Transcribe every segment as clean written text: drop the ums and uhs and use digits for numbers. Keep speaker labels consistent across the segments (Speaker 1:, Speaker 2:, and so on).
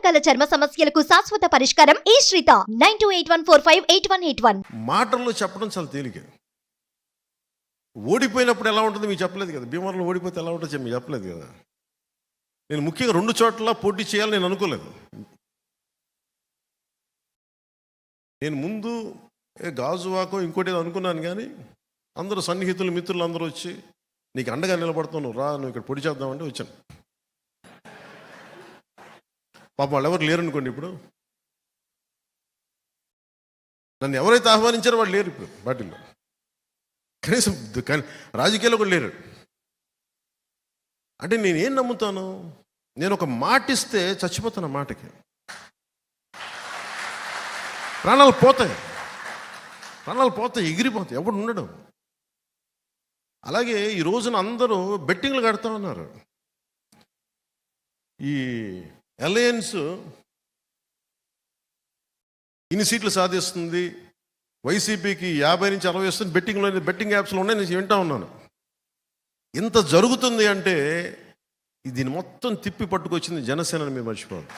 Speaker 1: రకాల చర్మ సమస్యలకు శాశ్వత పరిష్కారం ఈ శ్రీత 9281458181.
Speaker 2: మాటల్లో చెప్పడం చాలా తేలిక. ఓడిపోయినప్పుడు ఎలా ఉంటుంది మీకు చెప్పలేదు కదా. భీమవరంలో ఓడిపోతే ఎలా ఉంటుందో మీకు చెప్పలేదు కదా. నేను ముఖ్యంగా 2 చోట్ల పోటీ చేయాలని నేను అనుకోలేదు. నేను ముందు గాజువాకో ఇంకోటి ఏదో అనుకున్నాను, కానీ అందరూ సన్నిహితులు మిత్రులు అందరూ వచ్చి నీకు అండగా నిలబడుతున్నావు, రా నువ్వు ఇక్కడ పొడి చేద్దామంటే వచ్చాను. పాపం వాళ్ళు ఎవరు లేరు అనుకోండి. ఇప్పుడు నన్ను ఎవరైతే ఆహ్వానించారో వాళ్ళు లేరు ఇప్పుడు పార్టీలో, కనీసం రాజకీయాల్లో కూడా లేరు. అంటే నేనేం నమ్ముతాను, నేను ఒక మాట ఇస్తే చచ్చిపోతాను. ఆ మాటకి ప్రాణాలు పోతాయి, ఎగిరిపోతాయి, ఎవడు ఉండడం. అలాగే ఈ రోజున అందరూ బెట్టింగ్లు కడతా ఉన్నారు. ఈ అలయన్స్ ఇన్ని సీట్లు సాధిస్తుంది, వైసీపీకి 50 నుంచి 60 వస్తుంది, బెట్టింగ్ యాప్స్లో ఉన్నాయి. నేను వింటా ఉన్నాను. ఇంత జరుగుతుంది అంటే దీన్ని మొత్తం తిప్పి పట్టుకొచ్చింది జనసేనని మీరు మర్చిపోవాలి.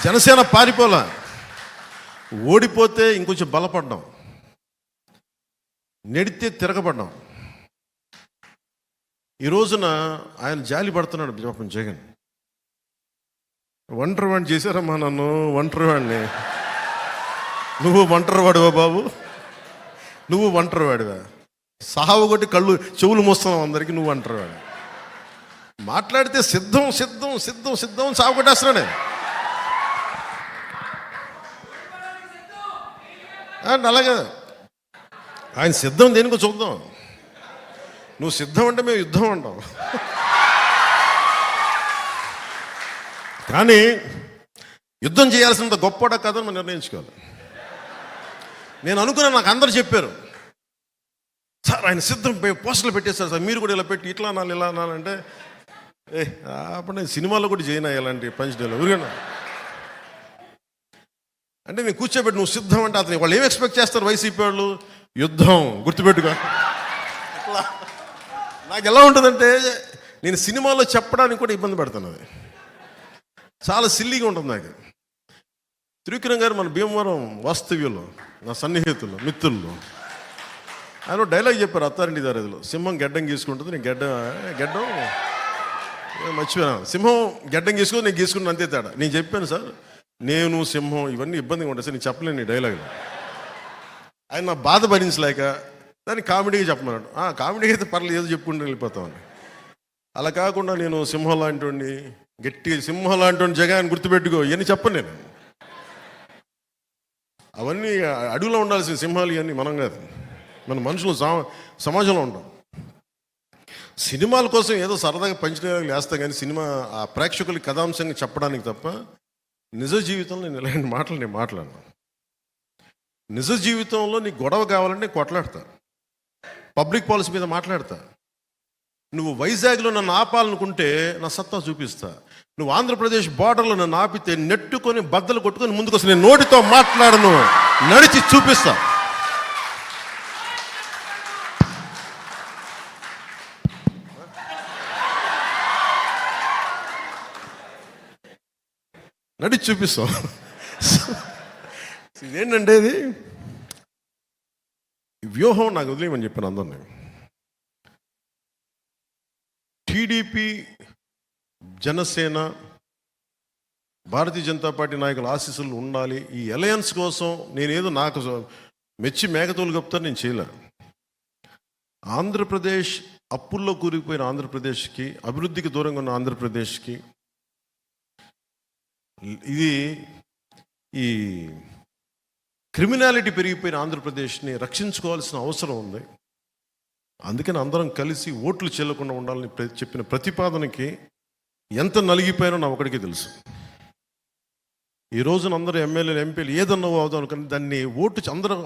Speaker 2: జనసేన పారిపోలా, ఓడిపోతే ఇంకొంచెం బలపడ్డాం, నెడితే తిరగబడ్డాం. ఈ రోజున ఆయన జాలి పడుతున్నాడు పాపం జగన్. ఒంటరి వాడిని చేశారమ్మా నన్ను, ఒంటరి వాడిని. నువ్వు ఒంటరి వాడివా బాబు, నువ్వు ఒంటరి వాడివా? సావు కొట్టి కళ్ళు చెవులు మోస్తున్నావు అందరికీ, నువ్వు ఒంటరి వాడి. మాట్లాడితే సిద్ధం సిద్ధం సిద్ధం సిద్ధం సాగు కొట్టేస్తున్నాడే. అలాగే ఆయన సిద్ధం దేనికో చూద్దాం. నువ్వు సిద్ధం అంటే మేము యుద్ధం అంటాం. కానీ యుద్ధం చేయాల్సినంత గొప్పడా కాదని మనం నిర్ణయించుకోవాలి. నేను అనుకున్నాను, నాకు అందరూ చెప్పారు, సార్ ఆయన సిద్ధం పోస్టర్లు పెట్టేశారు సార్, మీరు కూడా ఇలా పెట్టి ఇట్లా అనాలి ఇలా అనాలంటే అప్పుడు నేను సినిమాలో కూడా చేయను ఇలాంటి పంచడేలో ఊరికన్నా. అంటే నేను కూర్చోబెట్టి నువ్వు సిద్ధం అంటే అతను వాళ్ళు ఏం ఎక్స్పెక్ట్ చేస్తారు వైసీపీ వాళ్ళు? యుద్ధం, గుర్తుపెట్టుకో. నాకు ఎలా ఉంటుందంటే నేను సినిమాలో చెప్పడానికి కూడా ఇబ్బంది పడుతున్నాను. అది చాలా సిల్లీగా ఉంటుంది నాకు. త్రివిక్రమ్ గారు మన భీమవరం వాస్తవ్యంలో నా సన్నిహితులు మిత్రులు ఆయన డైలాగ్ చెప్పారు అత్తారింటి దారిలో, సింహం గెడ్డం గీసుకుంటుంది, నేను గెడ్డం మర్చిపోయాను. సింహం గెడ్డం గీసుకుని నేను గీసుకున్నాను, అంతే తేడా. నేను చెప్పాను సార్, నేను సింహం ఇవన్నీ ఇబ్బందిగా ఉంటాయి సార్, నేను చెప్పలేను ఈ డైలాగ్లో. ఆయన నా బాధ భరించలేక దాన్ని కామెడీగా చెప్పమన్నాడు. కామెడీగా అయితే పర్లేదు, ఏదో చెప్పుకుంటూ వెళ్ళిపోతామని. అలా కాకుండా నేను సింహం లాంటి వాడిని, గట్టిగా సింహం లాంటి వాడిని జగన్ గుర్తుపెట్టుకో ఇవన్నీ చెప్పను నేను. అవన్నీ అడవిలో ఉండాల్సిన సింహాలు ఇవన్నీ మనం కాదు, మన మనుషులు సమాజంలో ఉంటాం. సినిమాల కోసం ఏదో సరదాగా పంచడానికి వేస్తాం, కానీ సినిమా ఆ ప్రేక్షకులకి కథాంశంగా చెప్పడానికి తప్ప నిజ జీవితంలో నేను ఇలాంటి మాటలు నేను మాట్లాడను. నిజ జీవితంలో నీకు గొడవ కావాలంటే నేను కొట్లాడతా, పబ్లిక్ పాలసీ మీద మాట్లాడతా. నువ్వు వైజాగ్లో నన్ను ఆపాలనుకుంటే నా సత్తా చూపిస్తా. నువ్వు ఆంధ్రప్రదేశ్ బార్డర్లో నన్ను ఆపితే నెట్టుకొని బద్దలు కొట్టుకొని ముందుకు వస్తే నేను నోటితో మాట్లాడను, నడిచి చూపిస్తా. నడిచి చూపిస్తాం. ఇదేంటంటే ఇది వ్యూహం నాకు వదిలేయమని చెప్పాను అందరినీ. టీడీపీ, జనసేన, భారతీయ జనతా పార్టీ నాయకుల ఆశీస్సులు ఉండాలి. ఈ అలయన్స్ కోసం నేనేదో నాకు మెచ్చి మేకతోలు కప్తాను, నేను చేయలే. ఆంధ్రప్రదేశ్ అప్పుల్లో కూరుకుపోయిన ఆంధ్రప్రదేశ్కి, అభివృద్ధికి దూరంగా ఉన్న ఆంధ్రప్రదేశ్కి, ఇది ఈ క్రిమినాలిటీ పెరిగిపోయిన ఆంధ్రప్రదేశ్ని రక్షించుకోవాల్సిన అవసరం ఉంది. అందుకని అందరం కలిసి ఓట్లు చెల్లకుండా ఉండాలని చెప్పిన ప్రతిపాదనకి ఎంత నలిగిపోయినో నా ఒకడికి తెలుసు. ఈ రోజున అందరూ ఎమ్మెల్యేలు, ఎంపీలు ఏదన్నా అవుదాం కానీ దాన్ని ఓటు అందరూ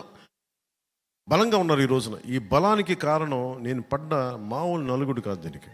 Speaker 2: బలంగా ఉన్నారు ఈ రోజున. ఈ బలానికి కారణం నేను పడ్డ మామూలు నలుగుడు కాదు. దీనికి